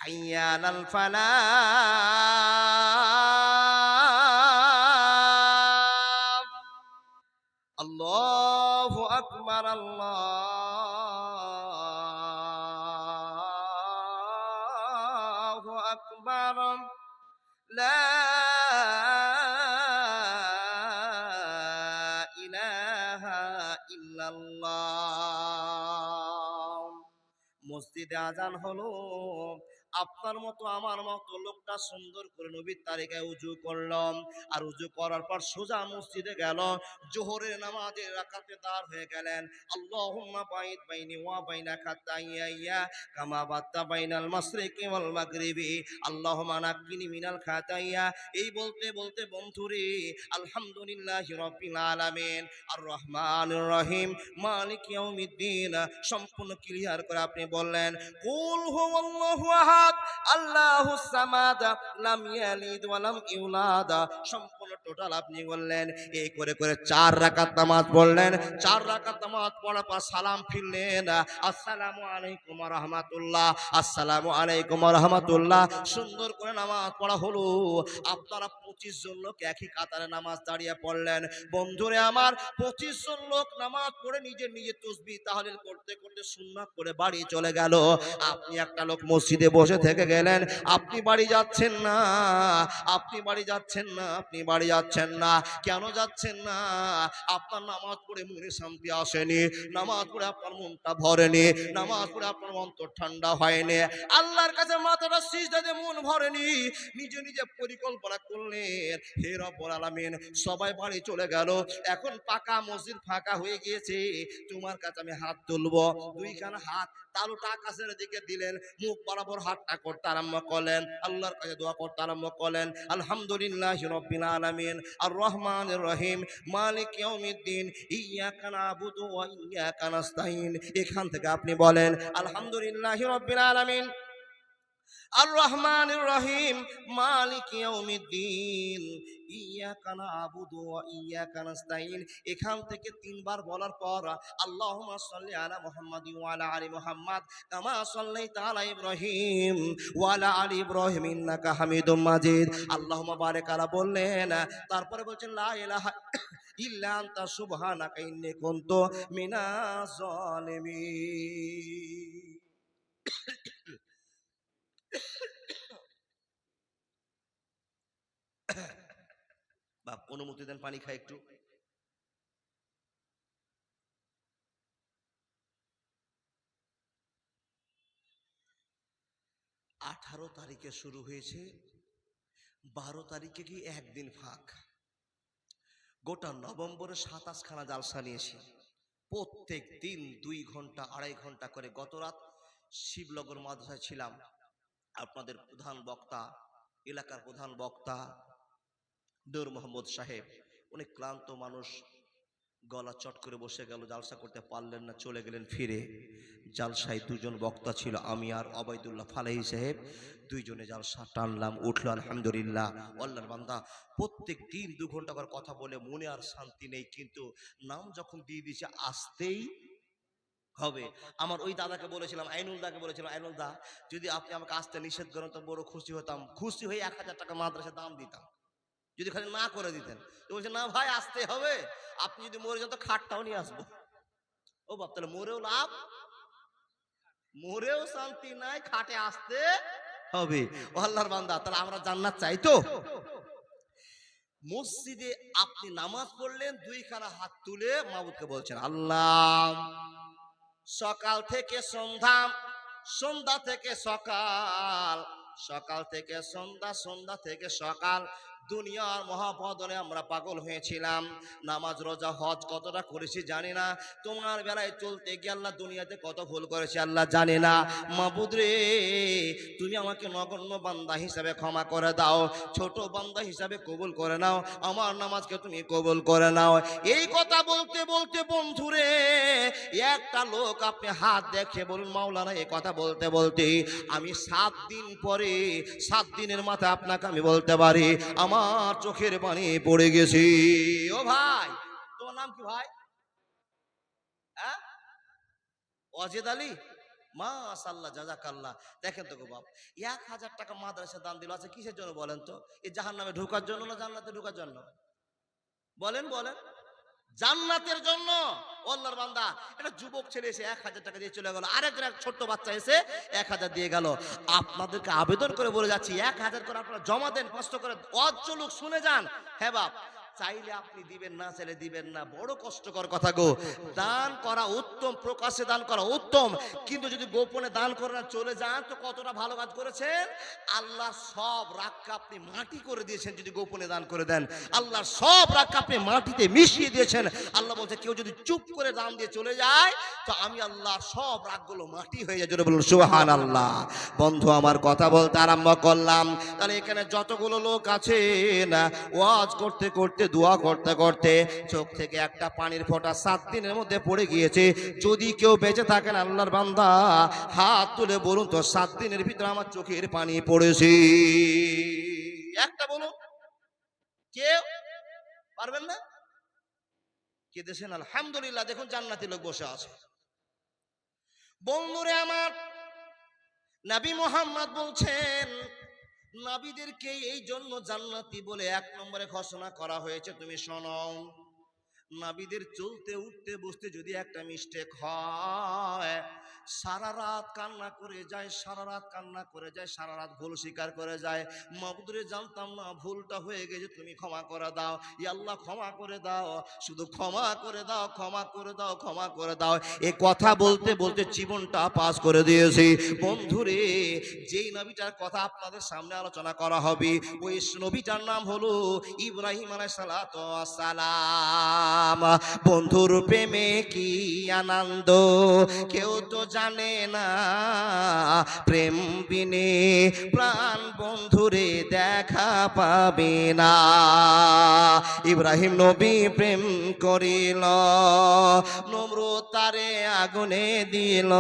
হাইয়া আলাল ফালাহ। আল্লাহু আকবার, আল্লাহু আকবার। লা ইলাহা ইল্লাল্লাহ। মসজিদে আজান হলো, আপনার মতো আমার মতো লোকটা সুন্দর করে নবীর তারিকায় উজু করলাম, আর উজু করার পর সোজা মসজিদে গেল। জোহরের নামাজের রাকাতে দাঁড় হয়ে গেলেন। আল্লাহুম্মা বাইদ বাইনি ওয়া বাইনা খাতাইয়া কামা বাদতা বাইনাল মাশরিকি ওয়াল মাগরিবি আল্লাহুম্মা নাক্কিনি মিনাল খাতাইয়া। এই বলতে বলতে বন্ধুরে আলহামদুলিল্লাহি রাব্বিল আলামিন আর রহমানির রহিম মালিক ইয়াউমিদ্দিন সম্পূর্ণ ক্লিয়ার করে আপনি বললেন কুল হুয়াল্লাহু আহাদ আল্লাহুস সামাদ লাম ইয়ালিদ ওয়া লাম ইউলাদ। সম্পূর্ণ টোটাল আপনি বললেন। এই করে করে 4 রাকাত নামাজ পড়লেন। 4 রাকাত নামাজ পড়ার পর সালাম ফিরলেন, আসসালামু আলাইকুম ওয়া রাহমাতুল্লাহ, আসসালামু আলাইকুম ওয়া রাহমাতুল্লাহ। সুন্দর করে নামাজ পড়া হলো। আপনারা 25 জন লোক একই কাতারে নামাজ দাঁড়িয়ে পড়লেন। বন্ধুরে আমার 25 জন লোক নামাজ পড়ে নিজের নিজের তাসবিহ তাহলিল করতে করতে সুন্নাত করে বাড়ি চলে গেল। আপনি একটা লোক মসজিদে বসে থেকে গেলেন। আপনি বাড়ি যাচ্ছেন না, আপনি বাড়ি যাচ্ছেন না, আপনি বাড়ি যাচ্ছেন না। কেন যাচ্ছেন না? আপনার নামাজ পড়ে মনে শান্তি আসেনি, নামাজ পড়ে আপনার মনটা ভরেনি, নামাজ পড়ে আপনার অন্তর ঠান্ডা হয়নি, আল্লাহর কাছে মাথাটা সিজদা দিয়ে মন ভরেনি। নিজে নিজে পরিকল্পনা করলেন, হে রব্বুল আলামিন সবাই বাড়ি চলে গেল, এখন পাকা মসজিদ ফাঁকা হয়ে গিয়েছে, তোমার কাছে আমি হাত তুলবো। দুইখানা হাত তালুটা আকাশের দিকে দিলেন, মুখ বরাবর হাতটা করতে আরম্ভ করলেন, আল্লাহর কাছে দোয়া করতে আরম্ভ করলেন। আলহামদুলিল্লাহি রাব্বিল আলামিন আর রহমানির রহিম মালিক ইয়াউমিদ্দিন ইয়্যাকা না'বুদু ওয়া ইয়্যাকা নাস্তাইন। এখান থেকে আপনি বলেন আলহামদুলিল্লাহি রাব্বিল আলামিন আর রহমানির রহিম মালিক ইয়াউমিদ্দিন ইয়্যাকা না'বুদু ওয়া ইয়্যাকা নাস্তাইন। এখান থেকে 3 বার বলার পর আল্লাহুম্মা সাল্লি আলা মুহাম্মাদি ওয়া আলা আলি মুহাম্মাদ কামা সাল্লাইতা আলা ইব্রাহিম ওয়া আলা আলি ইব্রাহিম ইন্নাকা হামিদুম মাজিদ। আল্লাহুম্মা বারিক আলা বললেন, তারপরে বলছেন লা ইলাহা ইল্লা আনতা সুবহানাকা ইন্নী কুনতু মিনাজ জালিমিন। বাপ অনুমতি দেন পানি খাই একটু। 18 তারিখে শুরু হয়েছে, 12 তারিখে কি একদিন ফাঁক। গোটা নভেম্বরে 27 খানা জালসা নিয়েছি, প্রত্যেক দিন 2 ঘন্টা 2.5 ঘন্টা করে। গত রাত শিবনগর মাদ্রাসায় ছিলাম, আপনাদের প্রধান বক্তা, এলাকার প্রধান বক্তা নূর মোহাম্মদ সাহেব, অনেক ক্লান্ত মানুষ, গলা চট করে বসে গেল, জালসা করতে পারলেন না, চলে গেলেন ফিরে। জালসায় 2 জন বক্তা ছিল, আমি আর ওবায়দুল্লাহ ফালাহি সাহেব, 2 জনে জালসা টানলাম, উঠলো আলহামদুলিল্লাহ। আল্লাহর বান্দা প্রত্যেক দিন 2 ঘন্টা করে কথা বলে মনে আর শান্তি নেই, কিন্তু নাম যখন দিয়ে দিয়েছে আসতেই হবে। আমার ওই দাদাকে বলেছিলাম, আইনুল দাকে বলেছিলাম, আইনুল দা যদি আপনি আমাকে আসতে নিষেধ করেন তো বড় খুশি হতাম, খুশি হয়ে 1000 টাকা মাদ্রাসায় দাম দিতাম যদি খালি না করে দিতেন। তো বলছে না ভাই আসতে হবে, আপনি যদি মরে যান তো খাটটাও নিয়ে আসবো। ও বাপ, তাহলে মরেও লাভ, মরেও শান্তি নাই, খাটে আসতে হবে। ও আল্লাহর বান্দা, তাহলে আমরা জান্নাত চাই তো। মসজিদে আপনি নামাজ পড়লেন, 2 খানা হাত তুলে মাবুদকে বলছেন আল্লাহ। সকাল থেকে সন্ধ্যা, সন্ধ্যা থেকে সকাল, সকাল থেকে সন্ধ্যা, সন্ধ্যা থেকে সকাল দুনিয়ার মহাপদনে আমরা পাগল হয়েছিলাম। নামাজ রোজা হজ কতটা করেছি জানি না, তোমার বেলায় চলতে গিয়ে আল্লাহ দুনিয়াতে কত ভুল করেছি আল্লাহ জানে না। মাবুদ রে, তুমি আমাকে নগণ্য বান্দা হিসাবে ক্ষমা করে দাও, ছোট বান্দা হিসাবে কবুল করে নাও, আমার নামাজকে তুমি কবুল করে নাও। এই কথা বলতে বলতে বন্ধুরে একটা লোক আপনি হাত দেখে বলুন মাওলানা, এই কথা বলতে বলতে আমি 7 দিন পরে, 7 দিনের মাথায় আপনাকে আমি বলতে পারি আমার চোখের পানি পড়ে গেছে। ও ভাই, তোমার নাম কি ভাই? অজেদ আলী মাশাআল্লাহ, জাযাকাল্লাহ। দেখেন তো গো বাপ, 1000 টাকা মাদ্রাসা দান দিল, আচ্ছা কিসের জন্য বলেন তো? এই জাহান্নামে ঢোকার জন্য না জান্নাতে ঢোকার জন্য? বলেন বলেন। জান্নাতের জন্য। ও আল্লাহর বান্দা, একটা যুবক ছেলে এসে 1000 টাকা দিয়ে চলে গেল, আরেকজন এক ছোট্ট বাচ্চা এসে 1000 দিয়ে গেল। আপনাদেরকে আবেদন করে বলে যাচ্ছি, 1000 করে আপনারা জমা দেন, কষ্ট করে ওয়াজ চলুক, শুনে যান। হ্যাঁ বাপ, চাইলে আপনি দিবেন, না চাইলে দিবেন না, বড় কষ্টকর কথা গো। দান করা উত্তম, প্রকাশ্যে দান করা উত্তম, কিন্তু যদি গোপনে দান করে না চলে যান তো কতটা ভালো কাজ করেছেন। আল্লাহ সব রাগকে আপনি মাটি করে দিয়েছেন যদি গোপনে দান করে দেন। আল্লাহর সব রাগকে আপনি মাটিতে মিশিয়ে দিয়েছেন। আল্লাহ বলছে কেউ যদি চুপ করে দান দিয়ে চলে যায় তো আমি আল্লাহ সব রাগগুলো মাটি হয়ে যায়। জোরে বলুন সুবহানাল্লাহ। বন্ধু আমার কথা বলতে আরম্ভ করলাম, তাহলে এখানে যতগুলো লোক আছেন, ওয়াজ করতে করতে, দোয়া করতে করতে চোখ থেকে একটা পানির ফোঁটা 7 দিনের মধ্যে পড়ে গিয়েছে। যদি কেউ বেঁচে থাকেন আল্লাহর বান্দা, হাত তুলে বলুন তো 7 দিনের ভিতরে আমার চোখের পানি পড়েছে? একটা বলুন। কেউ পারবেন না? কেঁদেছেন? আলহামদুলিল্লাহ। দেখুন জান্নাতি লোক বসে আছে। বন্ধুরে আমার, নবী মুহাম্মদ বলছেন, নবীদেরকে এই জন্য জান্নাতি বলে 1 নম্বরে ঘোষণা করা হয়েছে। তুমি শোনো, নবীদের চলতে উঠতে বসতে যদি একটা মিস্টেক হয়, সারা রাত কান্না করে যায়, সারা রাত কান্না করে যায়, সারা রাত ভুল স্বীকার করে যায়। মাবুদরে জানতাম না ভুলটা হয়ে গেছে, তুমি ক্ষমা করে দাও, ইয়া আল্লাহ ক্ষমা করে দাও, শুধু ক্ষমা করে দাও, ক্ষমা করে দাও, ক্ষমা করে দাও। এ কথা বলতে বলতে জীবনটা পাস করে দিয়েছি। বন্ধুরে, যেই নবীটার কথা আপনাদের সামনে আলোচনা করা হবে, ওই নবীটার নাম হলো ইব্রাহিম আলাইহিস সালাতু ওয়াস সালাম। বন্ধুর প্রেমে কি আনন্দ কেউ তো জানে না, প্রেম বিনে প্রাণ বন্ধুরে দেখা পাবে না। ইব্রাহিম নবী প্রেম করিল, নমরুদ তারে আগুনে দিল।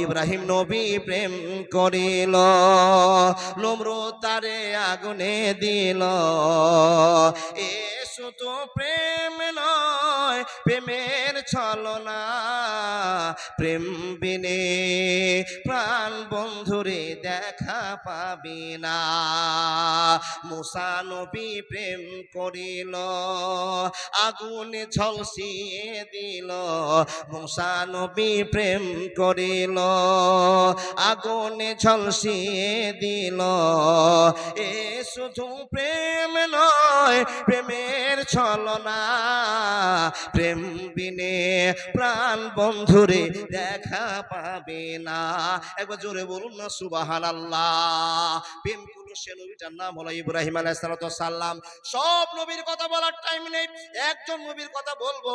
ইব্রাহিম নবী প্রেম করিল, নমরুদ তারে আগুনে দিল। এ শুধু প্রেম নয়, প্রেমের ছলনা, প্রেম বিনে প্রাণ বন্ধুরে দেখা পাবি না। মুসা নবী প্রেম করিল, আগুনে ঝলসিয়ে দিল। মুসা নবী প্রেম করিল, আগুনে ঝলসিয়ে দিল। এ শুধু প্রেম নয়, প্রেমের ছলনা, প্রেম বিনে প্রাণ বন্ধুরে দেখা পাবে না। একবার জোরে বলুন না সুবহানাল্লাহ। প্রেম করলো সে নবীটার নাম হলো ইব্রাহিম আলাইহিস সালাতু ওয়াস সালাম। সব নবীর কথা বলার টাইম নেই, একজন নবীর কথা বলবো।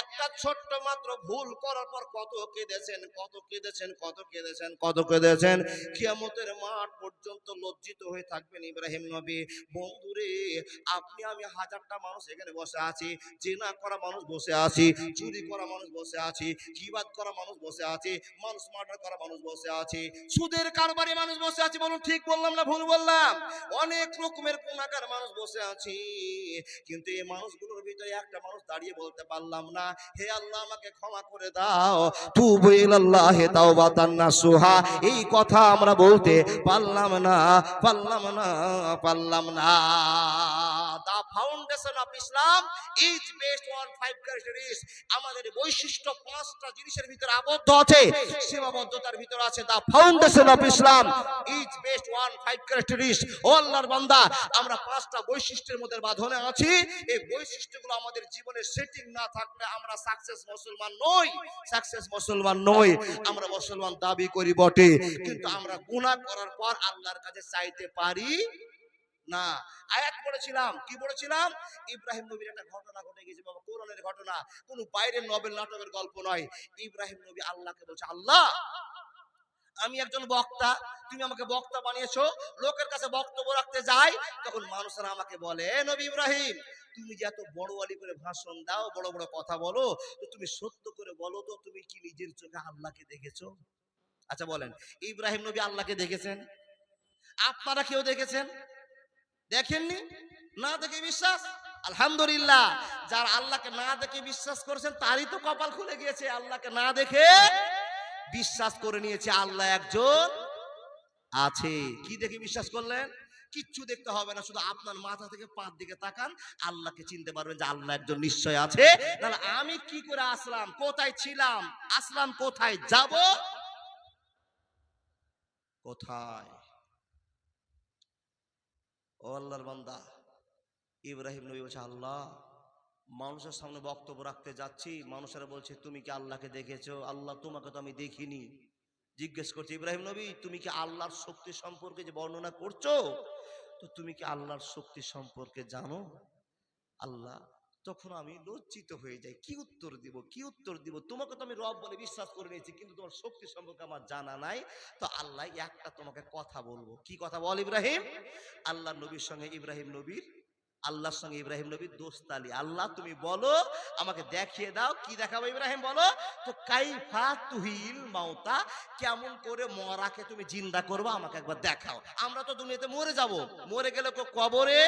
একটা ছোট্ট মাত্র ভুল করার পর কত কেঁদেছেন, কত কেঁদেছেন, কত কেঁদেছেন, কত কেঁদেছেন। কিয়ামতের মাঠ পর্যন্ত লজ্জিত হয়ে থাকবেন ইব্রাহিম নবী। বন্ধুরে, আপনি আমি হাজারটা মানুষ এখানে বসে আছি, জিনা করা মানুষ বসে আছি, চুরি করা মানুষ বসে আছি, গীবাত করা মানুষ বসে আছি, মানুষ মার্ডার করা মানুষ বসে আছি, সুদের কারবারি মানুষ বসে আছি। বলুন ঠিক বললাম না ভুল বললাম? অনেক রকমের গুনাহগার মানুষ বসে আছি, কিন্তু এই মানুষগুলোর ভিতরে একটা মানুষ দাঁড়িয়ে বলতে পারলাম না, হে আল্লাহ আমাকে ক্ষমা করে দাও, তুবু ইলাল্লাহি তাওবাতান নাসুহা। এই কথা আমরা বলতে পারলাম না, পারলাম না, পারলাম না। The foundation of Islam is based on 5 characteristics. আমাদের বৈশিষ্ট্য 5টা জিনিসের ভিতরে আবদ্ধ আছে, সীমাবদ্ধতার ভিতরে আছে। The foundation of Islam is based on 5 characteristics. ও আল্লাহর বান্দা, আমরা 5টা বৈশিষ্ট্যের মধ্যে বাঁধনে আছি। এই বৈশিষ্ট্যগুলো আমাদের জীবনে সেটিং না থাকলে আমরা সাকসেস মুসলমান নই, সাকসেস মুসলমান নই। আমরা মুসলমান দাবি করি বটে, কিন্তু আমরা গুনাহ করার পর আল্লাহর কাছে চাইতে পারি না। আয়াত পড়েছিলাম, কি পড়েছিলাম? ইব্রাহিম নবীর একটা ঘটনা ঘটে গেছে বাবা, কোরআনের ঘটনা, কোন বাইরের নভেল নাটকের গল্প নয়। ইব্রাহিম নবী আল্লাহকে বলছে, আল্লাহ আমি একজন বক্তা, তুমি আমাকে বক্তা বানিয়েছো, লোকের কাছে বক্তব্য রাখতে যাই, তখন মানুষরা আমাকে বলে, নবী ইব্রাহিম তুমি যে এত বড় আলি করে ভাষণ দাও, বড় বড় কথা বলো, তো তুমি সত্য করে বলো তো, তুমি কি নিজের চোখে আল্লাহকে দেখেছো? আচ্ছা বলেন, ইব্রাহিম নবী আল্লাহকে দেখেছেন? আপনারা কেউ দেখেছেন? দেখেননি? না দেখে বিশ্বাস? আলহামদুলিল্লাহ, যারা আল্লাহকে না দেখে বিশ্বাস করেছেন তারই তো কপাল খুলে গিয়েছে। আল্লাহকে না দেখে বিশ্বাস করে নিয়েছে আল্লাহ একজন আছে। কি দেখে বিশ্বাস করলেন? কিচ্ছু দেখতে হবে না, শুধু আপনার মাথা থেকে পার দিকে তাকান, আল্লাহকে চিনতে পারবেন যে আল্লাহ একজন নিশ্চয় আছে। তাহলে আমি কি করে আসলাম, কোথায় ছিলাম, আসলাম কোথায়, যাব কোথায়? ও আল্লাহর বান্দা, ইব্রাহিম নবী বলছে, আল্লাহ, মানুষের সামনে বক্তব্য রাখতে যাচ্ছি, মানুষেরা বলছে তুমি কি আল্লাহকে দেখেছো? আল্লাহ, তোমাকে তো আমি দেখিনি। জিজ্ঞেস করছে, ইব্রাহিম নবী, তুমি কি আল্লাহর শক্তি সম্পর্কে যে বর্ণনা করছো, তো তুমি কি আল্লাহর শক্তি সম্পর্কে জানো? আল্লাহ, তখন আমি লজ্জিত হয়ে যাই, কি উত্তর দিব, কি উত্তর দিব? তোমাকে তো আমি রব বলে বিশ্বাস করে নিয়েছি, কিন্তু তোমার শক্তি সম্পর্কে আমার জানা নাই। তো আল্লাহ, একটা তোমাকে কথা বলবো। কি কথা বল ইব্রাহিম? আল্লাহ নবীর সঙ্গে ইব্রাহিম নবীর, আল্লাহর সঙ্গে ইব্রাহিম নবীর দোস্তালি। আল্লাহ, তুমি বলো, আমাকে দেখিয়ে দাও। কি দেখাবো ইব্রাহিম, বলো তো। কাইফা তুহিল মাউতা, কেমন করে মরাকে তুমি জিন্দা করবো, আমাকে একবার দেখাও। আমরা তো দুনিয়াতে মরে যাব, মরে গেলে কেউ কবরে,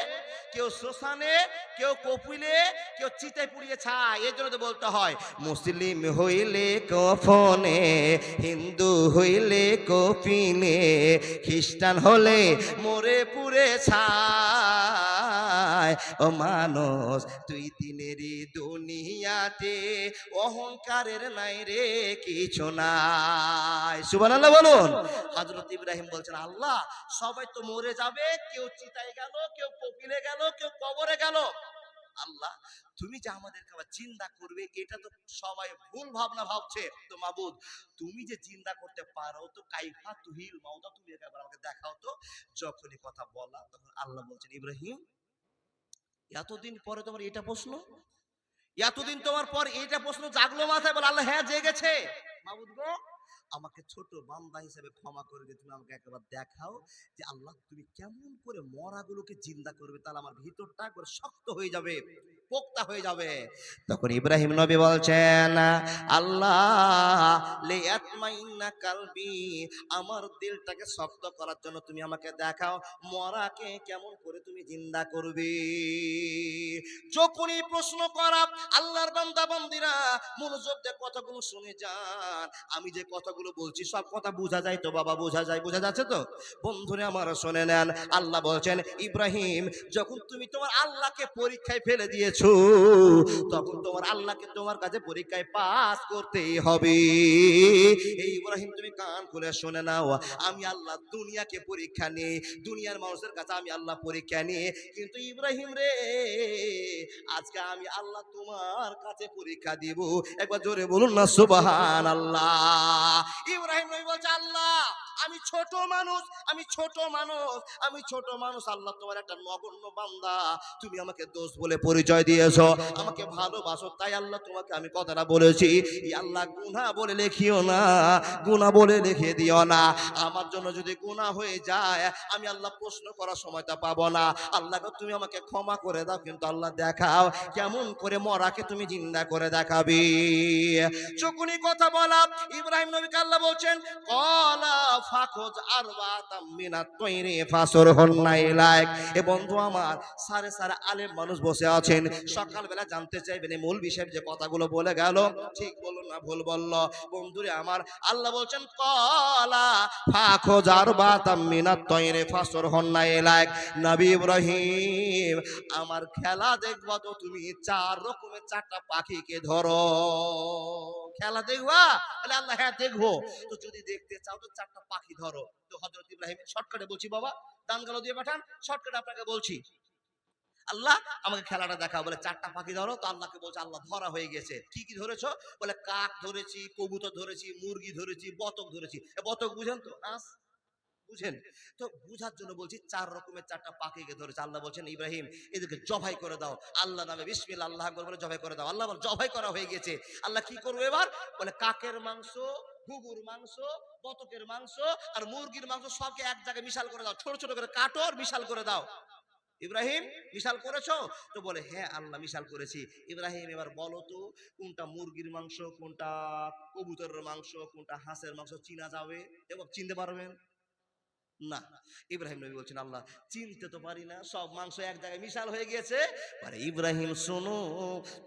কেউ শ্মশানে, কেউ কপিলে, কেউ চিতায় পুড়িয়ে ছায়। এর জন্য তো বলতে হয়, মুসলিম হইলে কফনে, হিন্দু হইলে কপিলে, খ্রিস্টান হলে মরে পুড়ে ছায়। ও মানুষ, তুই দিনেরই দুনিয়াতে অহংকারের নাই রে কিছু নাই। সুবহানাল্লাহ বলুন। হযরত ইব্রাহিম বলছেন, আল্লাহ, সবাই তো মরে যাবে, কেউ চিতায় গেল, কেউ কপিলে গেল, কেউ কবরে গেল। আল্লাহ, তুমি যে আমাদেরকে আবার জিন্দা করবে, এটা তো সবাই ভুল ভাবনা ভাবছে। তো মাবুদ, তুমি যে জিন্দা করতে পারো, তো কাইফা তুহিল মাউতা, তুমি একবার আমাকে দেখাও তো। যখনই কথা বলা, তখন আল্লাহ বলছেন, ইব্রাহিম, এতদিন পরে তোমার এটা প্রশ্ন, এতদিন তোমার পর এইটা প্রশ্ন জাগলো মাথায়? বলে, আল্লাহ, হ্যাঁ জেগেছে। মাবুদ গো, আমাকে ছোট বান্দা হিসেবে ক্ষমা করে দিয়ে তুমি আমাকে একবার দেখাও যে আল্লাহ, তুমি কেমন করে মরাগুলোকে জিন্দা করবে, তাহলে আমার ভিতরটা একবার শক্ত হয়ে যাবে, পোক্তা হয়ে যাবে। তখন ইব্রাহিম নবী বলছেন, আল্লাহ, লিয়াতমাইন্না কালবি, আমার দিলটাকে শক্ত করার জন্য তুমি আমাকে দেখাও, মরাকে কেমন করে তুমি জিন্দা করবে। যখনই প্রশ্ন করা, আল্লাহর বান্দা বান্দিরা মনোযোগ দিয়ে কথাগুলো শুনে যান। আমি যে কথাগুলো বলছি সব কথা বোঝা যায় তো বাবা? বোঝা যায়, বোঝা যাচ্ছে তো বন্ধুরে আমার? শুনে নেন, আল্লাহ বলছেন, ইব্রাহিম, যখন তুমি তোমার আল্লাহকে পরীক্ষায় ফেলে দিয়েছো, তখন তোমার আল্লাহকে তোমার কাছে পরীক্ষায় পাস করতেই হবে। এই ইব্রাহিম, তুমি কান খুলে শুনে নাও, আমি আল্লাহ দুনিয়াকে পরীক্ষা নিয়ে, দুনিয়ার মানুষের কাছে আমি আল্লাহ পরীক্ষা নিয়ে, কিন্তু ইব্রাহিম রে, আজকে আমি আল্লাহ তোমার কাছে পরীক্ষা দিব। একবার জোরে বলুন না সুবহানাল্লাহ। ইব্রাহিম নবী বলছে, আল্লাহ, আমি ছোট মানুষ, আমি ছোট মানুষ, আমি ছোট মানুষ। আল্লাহ, তোমার একটা নগণ্য বান্দা, তুমি আমাকে দোষ বলে পরিচয় দিয়েছো, আমাকে ভালোবাসো, তাই আল্লাহ তোমাকে আমি কথাটা বলেছি। এই আল্লাহ, গুনাহ বলে লিখিও না, গুনাহ বলে লিখে দিও না। আমার জন্য যদি গুনাহ হয়ে যায়, আমি আল্লাহ প্রশ্ন করার সময়টা পাবো না। আল্লাহকে তুমি আমাকে ক্ষমা করে দাও, কিন্তু আল্লাহ দেখাও কেমন করে মরাকে তুমি জিন্দা করে দেখাবি। যখনই কথা বলা, ইব্রাহিম নবীকে আল্লাহ বলছেন, কলা ফাখুজ আরবাতাম মিনাত তৈরি ফাসরহুন্না ইলাইক। এ বন্ধু আমার, সারে সারে আলেম মানুষ বসে আছেন, সকালবেলা জানতে চাইবেন এই মৌলভী সাহেব যে কথাগুলো বলে গেল ঠিক বলল না ভুল বলল। বন্ধুরে আমার, আল্লাহ বলছেন, কলা ফাখুজ আরবাতাম মিনাত তৈরি ফাসরহুন্না ইলাইক। নবী ইব্রাহিম, আমার খেলা দেখবা তো তুমি, চার রকমের চারটা পাখিকে ধরো। খেলা দেখবা? বলে, আল্লাহ, হ্যাঁ দেখবো। তো যদি দেখতে চাও তো চারটা পাখি ধরো। তো হযরত ইব্রাহিম, শর্টকাটে বলছি বাবা, দান গালো দিয়ে পাঠান, শর্টকাটে আপনাকে বলছি, আল্লাহ আমাকে খেলাটা দেখা। বলে, চারটা পাখি ধরো। তো আল্লাহকে বলছে, আল্লাহ ধরা হয়ে গেছে। কি কি ধরেছো? বলে, কাক ধরেছি, কবুতর ধরেছি, মুরগি ধরেছি, বতক ধরেছি। বতক বুঝেন তো? বুঝেন তো? বুঝার জন্য বলছি, চার রকমের চারটা পাখিকে ধরেছে। আল্লাহ বলছেন, ইব্রাহিম, এদেরকে জবাই করে দাও, আল্লাহ নামে বিসমিল্লাহ আল্লাহু আকবার বলে জবাই করে দাও। আল্লাহ বলে, জবাই করা হয়ে গেছে। আল্লাহ কি করবে এবার? বলে, কাকের মাংস, ঘুঘুর মাংস, বতকের মাংস আর মুরগির মাংস সবকে এক জায়গায় মিশাল করে দাও, ছোট ছোট করে কাটো আর মিশাল করে দাও। ইব্রাহিম, মিশাল করেছো? তো বলে, হ্যাঁ আল্লাহ, মিশাল করেছি। ইব্রাহিম, এবার বলো তো, কোনটা মুরগির মাংস, কোনটা কবুতরের মাংস, কোনটা হাঁসের মাংস চিনা যাবে এবং চিনতে পারবেন? না। ইব্রাহিম নবী বলছেন আল্লাহ চিনতে তো পারি না, সব মাংস এক জায়গায় মিশাল হয়ে গিয়েছে। আরে ইব্রাহিম শোনো,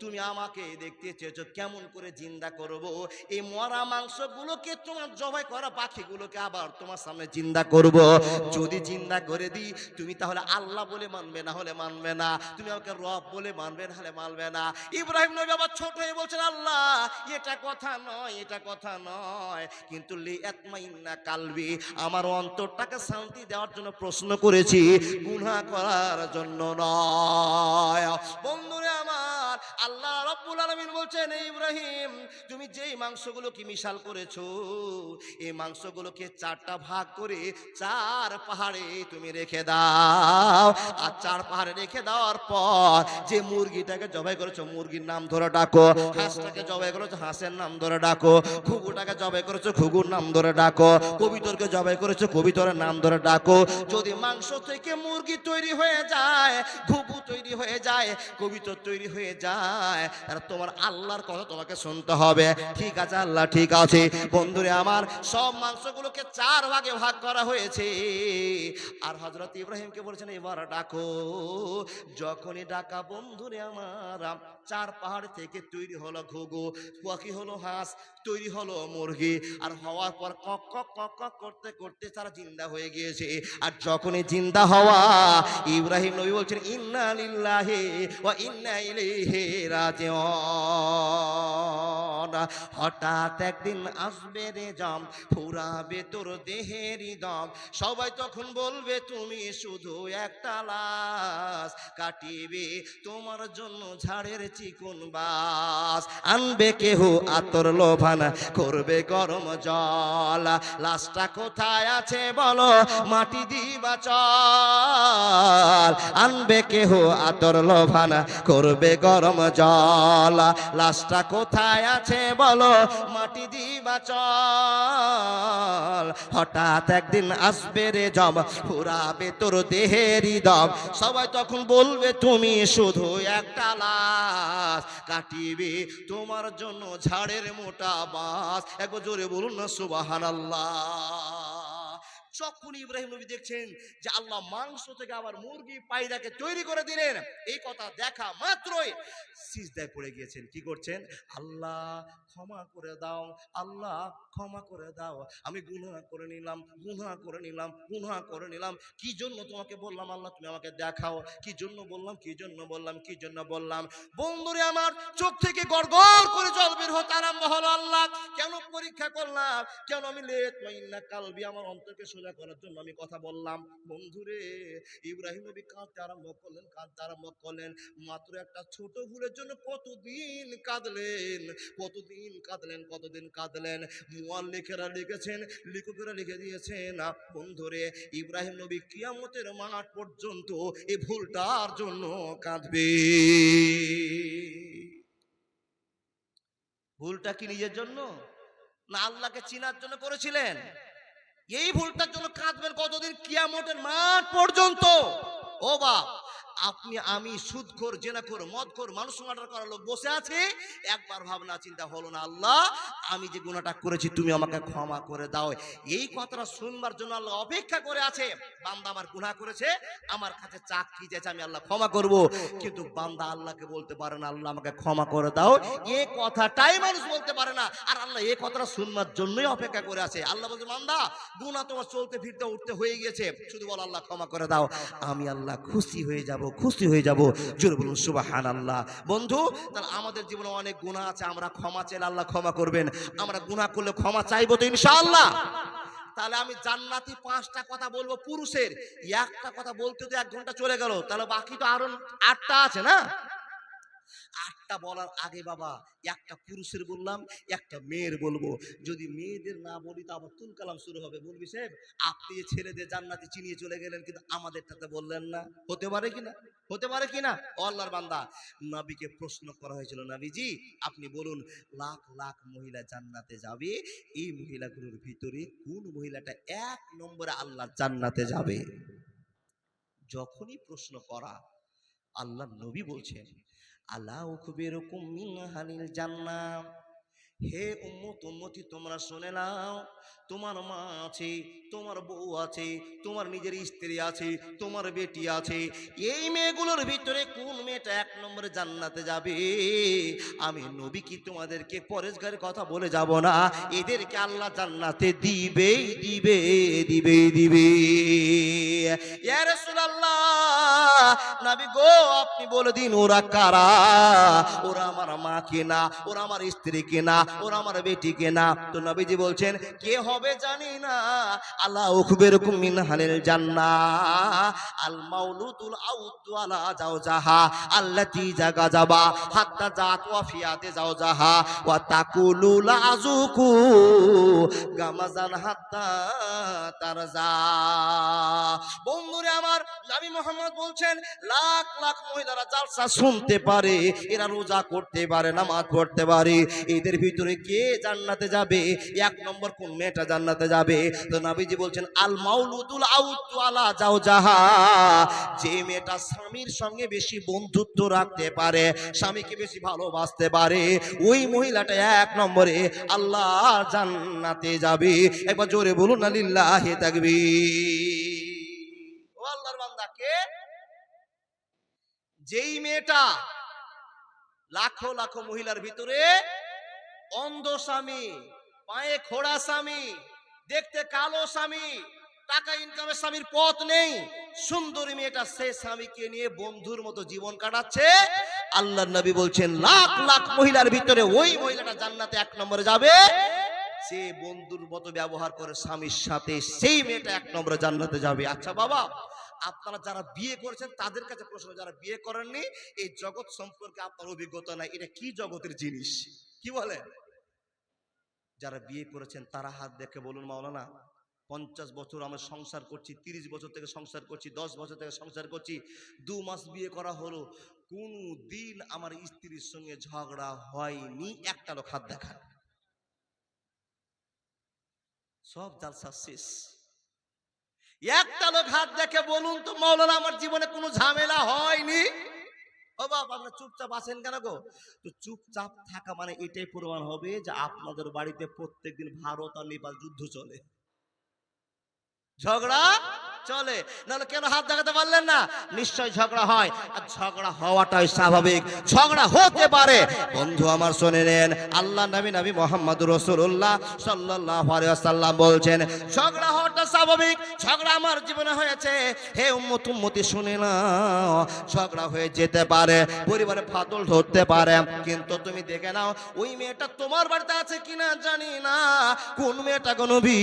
তুমি আমাকে দেখতে চেয়েছো কেমন করে জিন্দা করব, এই মরা মাংসগুলোকে তোমার জবাই করা পাখিগুলোকে আবার তোমার সামনে জিন্দা করব। যদি জিন্দা করে দিই তুমি তাহলে আল্লাহ বলে মানবে, না হলে মানবে না। তুমি আমাকে রব বলে মানবে, না হলে মানবে না। ইব্রাহিম নবী আবার ছোট হয়ে বলছেন আল্লাহ এটা কথা নয়, এটা কথা নয়, কিন্তু লি আতমাইন্না কালবি, আমার অন্তরটাকে শান্তি দেওয়ার জন্য প্রশ্ন করেছি, গুনাহ করার জন্য নয়। বন্ধুরে আমার, আল্লাহ রাব্বুল আলামিন বলছেন ইব্রাহিম তুমি যেই মাংসগুলোকে মিশাল করেছো এই মাংসগুলোকে চারটা ভাগ করে চার পাহাড়ে তুমি রেখে দাও। আর চার পাহাড়ে রেখে দেওয়ার পর যে মুরগিটাকে জবাই করেছো মুরগির নাম ধরে ডাকো, হাঁসটাকে জবাই করেছো হাঁসের নাম ধরে ডাকো, ঘুঘুটাকে জবাই করেছো ঘুঘুর নাম ধরে ডাকো, কবিতরকে জবাই করেছো কবিতরের নাম ধরে ডাকো। যদি মাংস থেকে মুরগি তৈরি হয়ে যায়, ঘুঘু তৈরি হয়ে যায়, কবিতর তৈরি হয়ে যায়, তাহলে তোমার আল্লাহর কথা তোমাকে শুনতে হবে। ঠিক আছে আল্লাহ ঠিক আছে। বন্ধুরে আমার, সব মাংসগুলোকে চার ভাগে ভাগ করা হয়েছে। আর হযরত ইব্রাহিমকে বলেছেন এবার ডাকো। যখনই ডাকা বন্ধুরে আমার, চার পাহাড় থেকে তৈরি হলো ঘুঘু, পাখি হলো হাঁস, তৈরি হলো মুরগি, আর হওয়ার পর কক কক কক কক করতে করতে তারা জিন্দা হয়ে গিয়েছে। আর যখনই জিন্দা হওয়া, ইব্রাহিম নবী বলছেন ইন্না লিল্লাহি ওয়া ইন্না ইলাইহি রাজিউন। হঠাৎ একদিন আসবে রে জম, ফুরাবে তোর দেহেরই দম, সবাই তখন বলবে তুমি শুধু একটা লাশ, কাটিবে তোমার জন্য ঝাড়ের চিকন বাস, আনবে কেহ আতর লোভানা, করবে গরম জল, লাশটা কোথায় আছে বলো মাটি দিবা চল, আনবে কেহ আতর লোভানা, করবে গরম জল, লাশটা কোথায় আছে বলো মাটি দিবা চল। হঠাৎ একদিন আসবে রে জম, ফুরাবে তোর দেহেরই দম, সবাই তখন বলবে তুমি শুধু একটা লাশ, কাটিবে তোমার জন্য ঝাড়ের মোটা বাঁশ। একবার জোরে বলুন না সুবহানাল্লাহ। যখন ইব্রাহিম নবী দেখছেন যে আল্লাহ মাংস থেকে আবার মুরগি পায়রাকে তৈরি করে দিলেন, এই কথা দেখা মাত্রই সিজদায় পড়ে গিয়েছেন। কি করছেন? আল্লাহ ক্ষমা করে দাও, আল্লাহ ক্ষমা করে দাও, আমি গুনাহ করে নিলাম, গুনাহ করে নিলাম, গুনাহ করে নিলাম। কি জন্য তোমাকে বললাম আল্লাহ তুমি আমাকে দেখাও, কি জন্য বললাম, কি জন্য বললাম, কি জন্য বললাম। বন্ধুরে আমার, চোখ থেকে গড়গড় করে জল বের হতে আরম্ভ হলো। আল্লাহ কেন পরীক্ষা করলাম, কেন আমি লেট মাইন্না কালবি, আমার অন্তরকে সোজা করার জন্য আমি কথা বললাম। বন্ধুরে, ইব্রাহিম নবী কাঁদতে আরম্ভ করলেন, কাঁদতে আরম্ভ করলেন। মাত্র একটা ছোট ভুলের জন্য কতদিন কাঁদলেন, কতদিন কাঁদলেন, কতদিন কাঁদলেন। মুআল্লিফেরা লিখেছেন, লেখকেরা লিখে দিয়েছেন, বন্ধুরে ইব্রাহিম নবী কিয়ামতের মাঠ পর্যন্ত এই ভুলটার জন্য কাঁদবে। ভুলটা কি নিজের জন্য না আল্লাহকে চিনার জন্য করেছিলেন? এই ভুলটার জন্য কাঁদবেন কতদিন? কিয়ামতের মাঠ পর্যন্ত। ও বাপ, আপনি আমি সুদখোর, জেনাখোর, মদখোর, মানুষ মার্ডার করার লোক বসে আছে, একবার ভাবনা চিন্তা হলো না আল্লাহ আমি যে গুনাহটা করেছি তুমি আমাকে ক্ষমা করে দাও। এই কথাটা শুনবার জন্য আল্লাহ অপেক্ষা করে আছে। বান্দা আমার গুনাহ করেছে, আমার কাছে চাকরি চাইছে, আমি আল্লাহ ক্ষমা করব, কিন্তু বান্দা আল্লাহকে বলতে পারে না আল্লাহ আমাকে ক্ষমা করে দাও, এই কথাটাই মানুষ বলতে পারে না। আর আল্লাহ এই কথাটা শুনবার জন্যই অপেক্ষা করে আছে। আল্লাহ বলছে বান্দা গুনাহ তোমার চলতে ফিরতে উঠতে হয়ে গিয়েছে, শুধু বল আল্লাহ ক্ষমা করে দাও, আমি আল্লাহ খুশি হয়ে যাব, খুশি হয়ে যাব। জোরে বলুন সুবহানাল্লাহ। বন্ধু, তাহলে আমাদের জীবনে অনেক গুনাহ আছে, আমরা ক্ষমা চাইলে আল্লাহ ক্ষমা করবেন। আমরা গুনাহ করলে ক্ষমা চাইবো তো ইনশাআল্লাহ। তাহলে আমি জান্নাতি 5টা কথা বলবো পুরুষের, একটা কথা বলতে তো 1 ঘন্টা চলে গেল, তাহলে বাকি তো আরো 8টা আছে না? 8টা বলার আগে বাবা একটা পুরুষের বললাম, একটা মেয়ের বলবো। যদি মেয়েদের না বলি তো আবার তুল কালাম শুরু হবে, বলবি সাহেব আপনি ছেলেদের জান্নাতি চিনিয়ে চলে গেলেন কিন্তু আমাদেরটাতে বললেন না। হতে পারে কিনা? হতে পারে কিনা? আল্লাহর বান্দা, নবীকে প্রশ্ন করা হয়েছিল, নবীজি আপনি বলুন লাখ লাখ মহিলা জান্নাতে যাবে, এই মহিলাগুলোর ভিতরে কোন মহিলাটা 1 নম্বরে আল্লাহর জান্নাতে যাবে? যখনই প্রশ্ন করা, আল্লাহ নবী বলছেন আলা উখবিরুকুম মিন আহলিল জান্নাহ, হে উম্মত উম্মতি, তোমরা শুনে নাও, তোমার মা আছে, তোমার বউ আছে, তোমার নিজের স্ত্রী আছে, তোমার বেটি আছে, এই মেয়েগুলোর ভিতরে কোন মেয়েটা এক নম্বরে জান্নাতে যাবে? আমি নবী কি তোমাদেরকে পরেশগারের কথা বলে যাব না? এদেরকে আল্লাহ জান্নাতে দিবে দিবে দিবে দিবে। ইয়া রাসূলুল্লাহ, নবী গো আপনি বলে দিন ওরা কারা? ওরা আমার মা কিনা, ওরা আমার স্ত্রী কিনা, ওরা আমার বেটি কিনা? তো নবীজি বলছেন কে হবে জানি না, আল্লাহ উখবিরকুম মিন হালিল জান্নাহ আল মাউলুদুল আউদু আলা জাওজাহা আল্লাতী জাগাজাবা হাত্তা জাত ওয়াফিয়াতে জাওজাহা ওয়া তাকুলু লাযুকু গামাজান হাত্তা তারজা। বন্ধুরে আমার, নবী মুহাম্মদ বলছেন লাখ লাখ মহিলারা জালসা শুনতে পারে, এরা রোজা করতে পারে, নামাজ পড়তে পারে, এদের ভিতরে কে জান্নাতে যাবে? এক নম্বর কোন মেয়েটা জান্নাতে যাবে? তো নবীজি বলছেন আল মাউলুদুল আউদু আলা জাওজাহা, যে মেয়েটা স্বামীর সঙ্গে বেশি বন্ধুত্ব রাখতে পারে, স্বামীকে বেশি ভালোবাসতে পারে, ওই মহিলাটা এক নম্বরে আল্লাহ জান্নাতে যাবে। একবার জোরে বলুন না লিল্লাহি তাকবীর। ও আল্লাহর বান্দা, কে? যেই মেয়েটা লাখো লাখো মহিলার ভিতরে অন্ধ স্বামী, পায়ে খোড়া স্বামী, দেখতে কালো স্বামী, টাকা ইনকামের স্বামীর পথ নেই, সুন্দরী মেয়েটা সে স্বামীকে নিয়ে বন্ধুর মতো জীবন কাটাচ্ছে, আল্লাহর নবী বলছেন লাখ লাখ মহিলার ভিতরে ওই মহিলাটা জান্নাতে এক নম্বরে যাবে। সে বন্ধুর মতো ব্যবহার করে স্বামীর সাথে, সেই মেয়েটা এক নম্বরে জান্নাতে যাবে। আচ্ছা বাবা, আপনারা যারা বিয়ে করেছেন তাদের কাছে প্রশ্ন, যারা বিয়ে করেননি এই জগৎ সম্পর্কে আপনার অভিজ্ঞতা নাই, এটা কি জগতের জিনিস, কি বলে? যারা বিয়ে করেছেন তারা হাত দেখে বলুন মাওলানা 50 বছর আমরা সংসার করছি, 30 বছর থেকে সংসার করছি, 10 বছর থেকে সংসার করছি, 2 মাস বিয়ে করা হলো, কোন দিন আমার স্ত্রীর সঙ্গে ঝগড়া হয়নি, একটা লোক হাত দেখান। সব জালসা শেষ। একটা লোক হাত দেখে বলুন তো মাওলানা আমার জীবনে কোনো ঝামেলা হয়নি। ও বাবা, আপনারা চুপচাপ আছেন কেন গো? তো চুপচাপ থাকা মানে এটাই প্রমাণ হবে যে আপনাদের বাড়িতে প্রত্যেকদিন ভারত আর নেপাল যুদ্ধ চলে, ঝগড়া চলে। নাহলে কেন হাত দেখাতে পারলেন না? নিশ্চয় ঝগড়া হয়, আর ঝগড়া হওয়াটাই স্বাভাবিক, ঝগড়া হতে পারে। বন্ধু আমার শুনে নেন, আল্লাহ নবী মুহাম্মদুর রাসূলুল্লাহ সাল্লাল্লাহু আলাইহি ওয়াসাল্লাম বলছেন ঝগড়া হওয়াটা স্বাভাবিক। ঝগড়া আমার জীবনে হয়েছে, হে উম্মত উম্মতি শুনে নাও, ঝগড়া হয়ে যেতে পারে, পরিবারে ফাটল ধরতে পারে, কিন্তু তুমি দেখে নাও ওই মেয়েটা তোমার বাড়িতে আছে কিনা জানি না, কোন মেয়েটা গো নবী?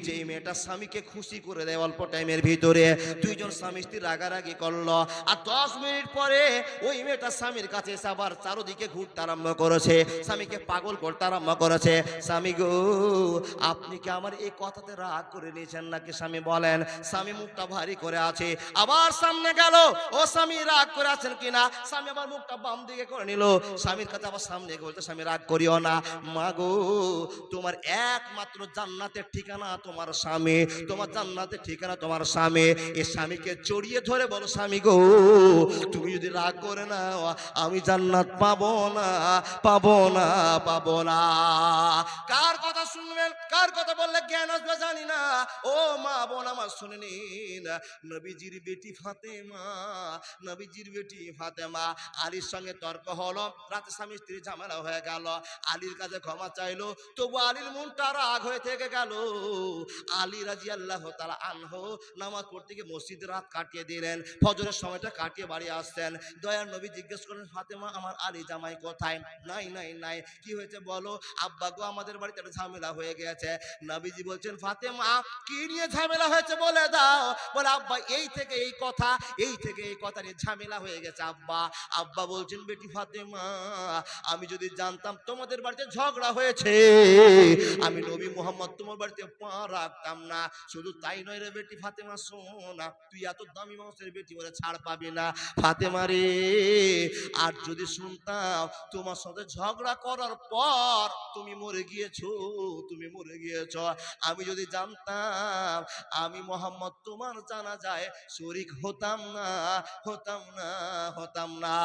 যে মেয়েটা স্বামীকে খুশি করে দেয় অল্প টাইমের ভিতরে, দুইজন স্বামী স্ত্রী রাগারাগি করলো, আর 10 মিনিট পরে ওই মেয়েটা স্বামীর কাছে এসে আবার চারদিকে ঘুরতে আরম্ভ করেছে, স্বামীকে পাগল করতে আরম্ভ করেছে। স্বামী গো আপনি কি আমার এই কথাতে রাগ করে নিয়েছেন নাকি? স্বামী বলেন। স্বামী মুখটা ভারী করে আছে, আবার সামনে গেল, ও স্বামী রাগ করে আছেন কিনা? স্বামী আবার মুখটা বাম দিকে করে নিল, স্বামীর কাছে আবার সামনে বলতে স্বামী রাগ করিও না, মা গো তোমার একমাত্র জান্নাতের ঠিকানা তোমার স্বামী, তোমার জান্নাতের ঠিকানা তোমার স্বামী। এই স্বামীকে জড়িয়ে ধরে বলো স্বামী গো তুমি যদি রাগ করে না আমি জান্নাত পাবো না, পাবো না, পাবো না। কার কথা শুনবেন, কার কথা বললে জ্ঞান আসবে জানি না। ও মা বোন আমার শুনে নিন, নবীজির বেটি ফাতেমা, নবীজির বেটি ফাতেমা আলীর সঙ্গে তর্ক হলো, রাতে স্বামী স্ত্রী ঝামেলা হয়ে গেল, আলীর কাছে ক্ষমা চাইলো, তবু আলীর মনটা রাগ হয়ে থেকে গেল। আলী রাদিয়াল্লাহু তাআলা আনহু নামাজ পড়তে গিয়ে মসজিদে রাত কাটিয়ে দিলেন, ফজরের সময়টা কাটিয়ে বাড়ি আসছেন। দয়ার নবী জিজ্ঞেস করলেন ফাতেমা আমার আলী জামাই কোথায়? নাই নাই নাই। কি হয়েছে বলো? আব্বা গো আমাদের বাড়িতে একটা ঝামেলা হয়ে গেছে। নবীজি বলছেন ফাতেমা কি নিয়ে ঝামেলা হয়েছে বলে দাও। বলে আব্বা এই থেকে এই কথা, এই থেকে এই কথা নিয়ে ঝামেলা হয়ে গেছে আব্বা। আব্বা বলছেন বেটি ফাতেমা আমি যদি জানতাম তোমাদের বাড়িতে ঝগড়া হয়েছে আমি নবী মুহাম্মদ তোমার বাড়িতে পা রাখতাম না। শুধু তাই নয় রে বেটি ফাতেমা সোনা, তুই এত দামি মানুষের বেটি বলে ছাড় পাবি না ফাতেমা রে। আর যদি শুনতাম তোমার সাথে ঝগড়া করার পর তুমি মরে গিয়েছো, তুমি মরে গিয়েছ, আমি যদি জানতাম আমি মোহাম্মদ তোমার জানাজায় শরীক হতাম না, হতাম না, হতাম না।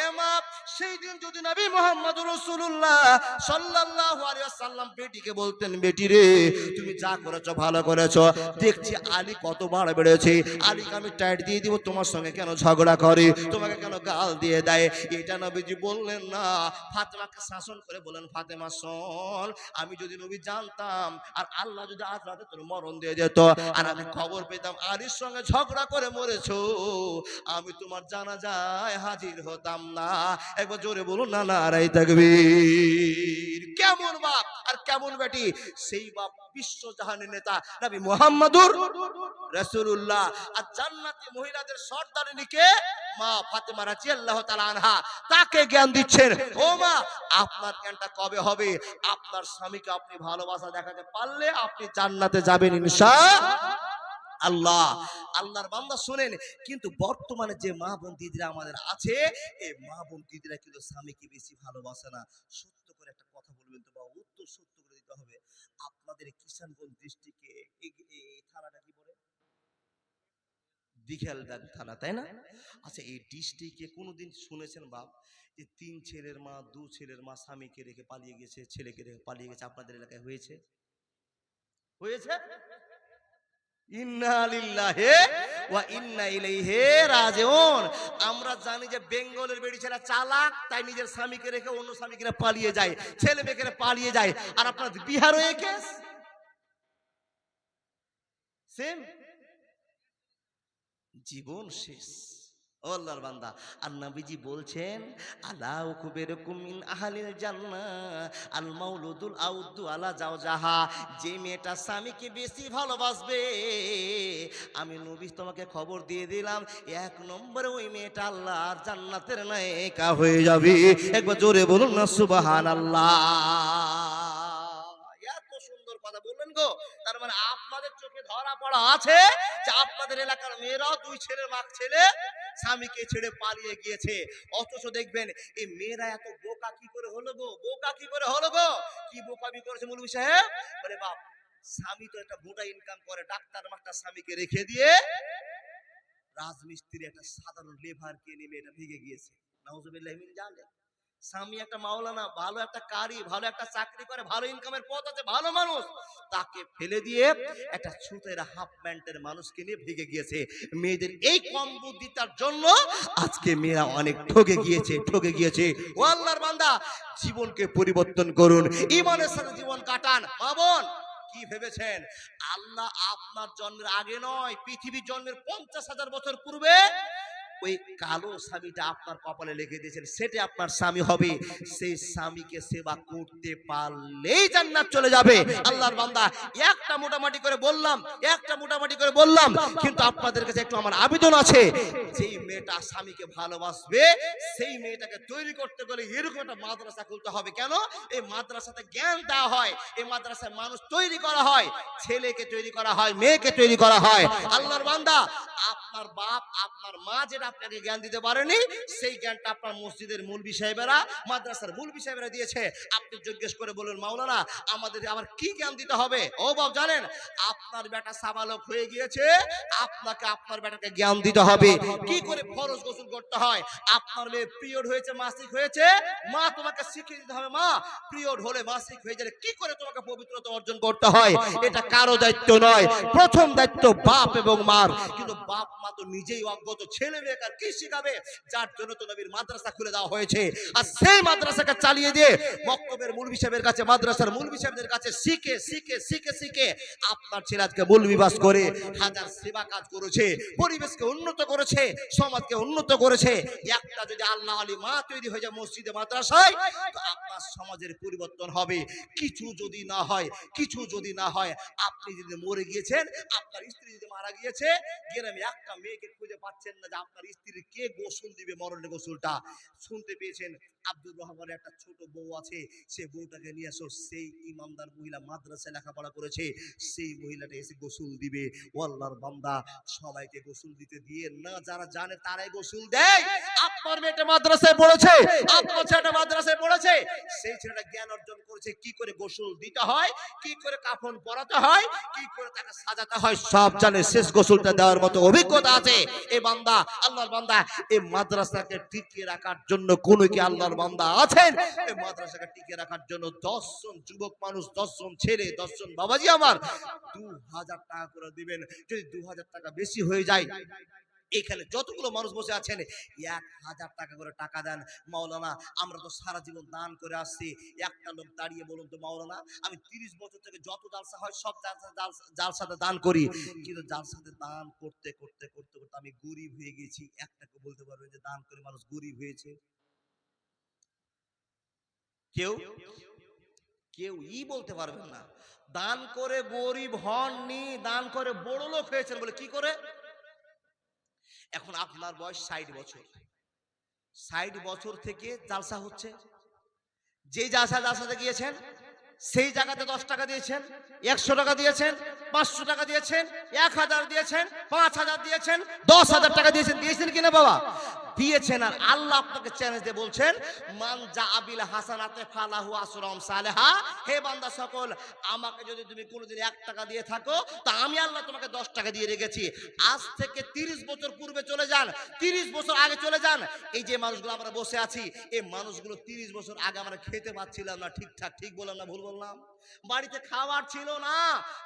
এ মা, সেই দিন যদি নবী মুহাম্মদ রাসূলুল্লাহ সাল্লাল্লাহু আলাইহি ওয়াসাল্লাম বেটিকে বলতেন, বেটি রে তুমি যা করেছো ভালো করেছো, দেখছি আলী কতবার বেড়েছে, আলীকে আমি টাইট দিয়ে দিব, তোমার সঙ্গে কেন ঝগড়া করে, তোমাকে কেন গাল দিয়ে দেয়, এটা নবীজি বললেন না। ফাতেমাকে শাসন করে বলেন, ফাতেমা শোন, আমি যদি নবী জানতাম আর আল্লাহ যদি আজ রাতে তোর মরণ দিয়ে যেত আর আমি খবর পেতাম আলীর সঙ্গে ঝগড়া করে মরেছো, আমি তোমার জানাজায় হাজির হতাম না। একবার জোরে বলুন না নারায়ে তাকবীর। কেমন বাপ আর কেমন বেটি, সেই বাপ বিশ্ব জাহানের নেতা নবী মুহাম্মদুর রাসূলুল্লাহ। আর জান্নাতি মহিলাদের সর্দারিনীকে মা ফাতেমা রাদিয়াল্লাহু তাআলা আনহা, তাকে জ্ঞান দিচ্ছেন। ও মা, আপনার জ্ঞানটা কবে হবে? আপনার স্বামীকে আপনি ভালোবাসা দেখাতে পারলে আপনি জান্নাতে যাবেন ইনশাআল্লাহ। আল্লাহর বান্দা শুনেন, কিন্তু বর্তমানে যে মা বোন দিদিরা আমাদের আছে, এই মা বোন দিদিরা কিন্তু স্বামীকে বেশি ভালোবাসে না। সত্য করে একটা কথা বলবেন তো বাবা, উত্তর সত্য করে দিতে হবে। আপনাদের কিষানগঞ্জ ডিস্ট্রিক্টে এই থানাটা কি বলে? দিঘালদার থানা, তাই না? আচ্ছা, এই ডিস্ট্রিক্টে কোনোদিন শুনেছেন বাপ যে 3 ছেলের মা 2 ছেলের মা স্বামীকে রেখে পালিয়ে গেছে, ছেলেকে রেখে পালিয়ে গেছে? আপনাদের এলাকায় হয়েছে? হয়েছে? ইন্না লিল্লাহি ওয়া ইন্না ইলাইহি রাজিউন। আমরা জানি যে বেঙ্গলের বেটি ছেলে চালাক, তাই নিজের স্বামীকে রেখে অন্য স্বামীকে পালিয়ে যায়, ছেলে মেয়েকে পালিয়ে যায়। আর আপনার বিহারও এই কেস সেম, জীবন শেষ। ও আল্লাহর বান্দা, আর নবীজি বলছেন, আলা উখবিরুকুম মিন আহলিল জান্নাহ আল মাউলুদুল আউদু আলা জাওজাহা, যে মেয়েটা স্বামীকে বেশি ভালোবাসবে, আমি নবী তোমাকে খবর দিয়ে দিলাম, 1 নম্বরে ওই মেয়েটা আল্লাহর জান্নাতের নায়িকা হয়ে যাবে। একবার জোরে বলুন না সুবহানাল্লাহ। এত সুন্দর কথা বললেন গো। তার মানে আপনাদের চোখে ধরা পড়া আছে যে আপনাদের এলাকার মেয়েরাও 2 ছেলের মা ছেলে স্বামীকে ছেড়ে পালিয়ে গিয়েছে। অথচ দেখবেন এই মেয়েরা এত বোকা কি করে হলো গো, বোকা কি করে হলো গো, কি বোকামি করেছে মৌলভী সাহেব? বলে বাপ, স্বামী তো একটা মোটা ইনকাম করে, ডাক্তার মাস্টার স্বামীকে রেখে দিয়ে রাজমিস্ত্রি একটা সাধারণ লেবারকে নিয়ে এটা ভেগে গিয়েছে। নাউজুবিল্লাহ মিন জালিক। স্বামী একটা মাওলানা, ভালো একটা কারি, ভালো একটা চাকরি করে, ভালো ইনকামের পথ আছে, ভালো মানুষ, তাকে ফেলে দিয়ে একটা ছুতের হাফ প্যান্টের মানুষকে নিয়ে ভেগে গিয়েছে। মেয়েদের এই কম বুদ্ধিতার জন্য আজকে মেয়েরা অনেক ঠকে গিয়েছে, ঠকে গিয়েছে। ও আল্লাহর বান্দা, জীবনকে পরিবর্তন করুন, ঈমানের সাথে জীবন কাটান। মা বোন, কি ভেবেছেন আল্লাহ আপনার জন্মের আগে নয়, পৃথিবীর জন্মের 50,000 বছর পূর্বে ওই কালো স্বামীটা আপনার কপালে লিখে দিয়েছেন, সেটা আপনার স্বামী হবে। সেই স্বামীকে সেবা করতে পারলেই জান্নাত চলে যাবে। আল্লাহর বান্দা, একটা মোটামুটি করে বললাম, একটা মোটামুটি করে বললাম, কিন্তু আপনাদের কাছে একটু আমার আবেদন আছে, যেই মেয়েটা স্বামীকে ভালোবাসবে সেই মেয়েটাকে তৈরি করতে গেলে এরকম একটা মাদ্রাসা খুলতে হবে। কেন? এই মাদ্রাসাতে জ্ঞান দেওয়া হয়, এই মাদ্রাসায় মানুষ তৈরি করা হয়, ছেলেকে তৈরি করা হয়, মেয়েকে তৈরি করা হয়। আল্লাহর বান্দা, আপনার বাপ আপনার মা যেটা আপনাকে জ্ঞান দিতে পারেনি, সেই জ্ঞানটা আপনার মসজিদের মুলবি সাহেবেরা, মাদ্রাসার মুলবি সাহেবেরা দিয়েছে। আপনি জিজ্ঞেস করে বলুন, মাওলানা আমাদের আবার কি জ্ঞান দিতে হবে? ও বাপ, জানেন আপনার বেটা সাবালক হয়ে গিয়েছে, আপনাকে আপনার বেটাকে জ্ঞান দিতে হবে কি করে ফরজ গোসল করতে হয়। আপনার মেয়ে পিরিয়ড হয়েছে, মাসিক হয়েছে, মা তোমাকে শিখিয়ে দিতে হবে, মা পিরিয়ড হলে মাসিক হয়ে গেলে কি করে তোমাকে পবিত্রতা অর্জন করতে হয়। এটা কারো দায়িত্ব নয়, প্রথম দায়িত্ব বাপ এবং মার। কিন্তু বাপ মা তো নিজেই অজ্ঞত, ছেলে মেয়েকে কি শিখাবে? যার জন্য তো নবীর মাদ্রাসা খুলে দেওয়া হয়েছে। আর সেই মাদ্রাসাকে চালিয়ে দিয়ে মক্তবের মুলবি সাহেবের কাছে, মাদ্রাসার মুলবি সাহেবদের কাছে শিখে শিখে শিখে শিখে আপনার ছেলে আজকে মুলবি বাস করে হাজার সেবা কাজ করেছে, পরিবেশকে উন্নত করেছে, সমাজকে উন্নত করেছে। একটা যদি আল্লাহ আলী মা তৈরি হয়ে যায় মসজিদে মাদ্রাসায়, তো আপনার সমাজের পরিবর্তন হবে। কিছু যদি না হয়, কিছু যদি না হয়, আপনি যদি মরে গিয়েছেন, আপনার স্ত্রী যদি মারা গিয়েছে, গ্রামে একটা মেয়েকে খুঁজে পাচ্ছেন না যে আপনার স্ত্রী কে গোসল দিবে মরণের গোসলটা। শুনতে পেয়েছেন আব্দুর রহমানের একটা ছোট বউ আছে, সে বউটাকে নিয়ে আসো। সেই ইমানদার মহিলা মাদ্রাসায় লেখাপড়া করেছে, সেই মহিলাটা এসে গোসল দিবে। ও আল্লাহর বান্দা, সবাইকে গোসল দিতে দিয়ে না, যারা জানে তারাই গোসল দেয়। আপনার মেয়েটা মাদ্রাসায় পড়েছে, আপনার ছেলেটা মাদ্রাসায় পড়েছে, সেই ছেলেটা জ্ঞান অর্জন করেছে কি করে গোসল দিতে হয়, কি করে কাফন পরাতে হয়, কি করে তাকে সাজাতে হয়, সব জানে। শেষ গোসলটা দেওয়ার মতো অভিজ্ঞতা আছে এই বান্দা, আল্লাহর বান্দা। এই মাদ্রাসাকে টিকিয়ে রাখার জন্য কোন কি আল্লাহর বান্দা আছেন? এই মাদ্রাসাকে টিকিয়ে রাখার জন্য 10 জন যুবক মানুষ, 10 জন ছেলে, 10 জন বাবাজি আমার 2000 টাকা করে দিবেন। যদি 2000 টাকা বেশি হয়ে যায়, এখানে যতগুলো মানুষ বসে আছেন 1000 টাকা করে টাকা দেন। মাওলানা, আমরা তো সারা জীবন দান করে আসছি। একটা লোক দাঁড়িয়ে বলুন তো, মাওলানা আমি 30 বছর থেকে যত জালসা হয় সব জালসাতে দান করি, কিন্তু জালসাতে দান করতে করতে করতে করতে আমি গরিব হয়ে গেছি। একটাকে বলতে পারবেন যে দান করে মানুষ গরিব হয়েছে? কেউ কেউই বলতে পারবেন না। দান করে গরিব হননি, দান করে বড় লোক হয়েছেন। বলে কি করে? এখন আপনার বয়স 60 বছর, 60 বছর থেকে জালসা হচ্ছে। যে জালসাতে গিয়েছেন সেই জায়গাতে 10 টাকা দিয়েছেন, 100 টাকা দিয়েছেন, 500 টাকা দিয়েছেন, 1000 দিয়েছেন, 5000 দিয়েছেন, 10,000 টাকা দিয়েছেন। দিয়েছেন কিনা বাবা? দিয়েছেন। আর আল্লাহ আপনাকে চ্যালেঞ্জ দিয়ে বলছেন, মান জাআবিল হাসানাতে ফালাহু আসরাম সালেহা। হে বান্দা সকল, আমাকে যদি তুমি কোনোদিন 1 টাকা দিয়ে থাকো, তা আমি আল্লাহ তোমাকে 10 টাকা দিয়ে রেখেছি। আজ থেকে 30 বছর পূর্বে চলে যান, 30 বছর আগে চলে যান। এই যে মানুষগুলো আমরা বসে আছি, এই মানুষগুলো 30 বছর আগে আমরা খেতে পাচ্ছিলাম না ঠিকঠাক। ঠিক বললাম না ভুল বললাম? বাড়িতে খাবার ছিল না,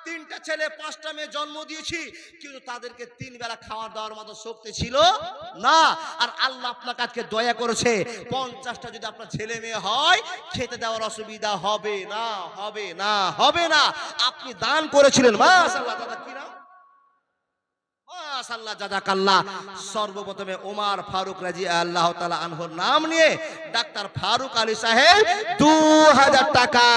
3টা ছেলে 5টা মেয়ে জন্ম দিয়েছি, কিন্তু তাদেরকে 3 বেলা খাবার দেওয়ার মতো শক্তি ছিল না। আর আল্লাহ আপনাকে আজকে দয়া করেছে, 50টা যদি আপনার ছেলে মেয়ে হয়, খেতে দেওয়ার অসুবিধা হবে না, হবে না, হবে না। আপনি দান করেছিলেন, মাশাআল্লাহ। দাদা কি নাম? মাশাআল্লাহ, জাযাকাল্লাহ। সর্বপ্রথমে ওমর ফারুক রাদিয়াল্লাহু তাআলা আনহুর নাম নিয়ে ডাক্তার ফারুক আলী সাহেব 2000 টাকা।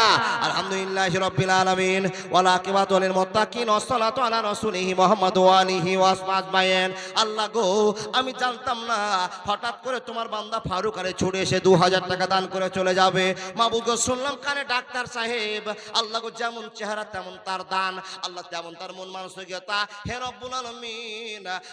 আলহামদুলিল্লাহি রাব্বিল আলামিন ওয়াল আকিবাতু লিল মুত্তাকিন ওয়াস সালাতু আলা রাসূলিহি মুহাম্মদ ওয়া আলিহি ওয়া আসহাবিহি। আল্লাহ গো, আমি জানতাম না হঠাৎ করে তোমার বান্দা ফারুক আলী ছুটে এসে 2000 টাকা দান করে চলে যাবে। মাবুদ গো, শুনলাম কানে ডাক্তার সাহেব, আল্লাহ গো, যেমন চেহারা তেমন তার দান, আল্লাহ তেমন তার মন মানসিকতা। হে রব্বুল আলামিন,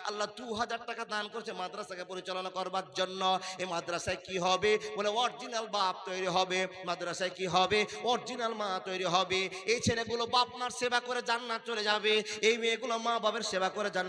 আল্লাহ 2000 টাকা দান করছে মাদ্রাসাকে পরিচালনা করবার জন্য। এই মাদ্রাসায় কি হবে? বলে অরিজিনাল বাপ তৈরি হবে। মাদ্রাসায় কি হবে? অরিজিনাল মা তৈরি হবে। এই ছেলেগুলো বাপ মার সেবা করে জান্নাত চলে যাবে, এই মেয়েগুলো মা বাবার সেবা করে জান্নাত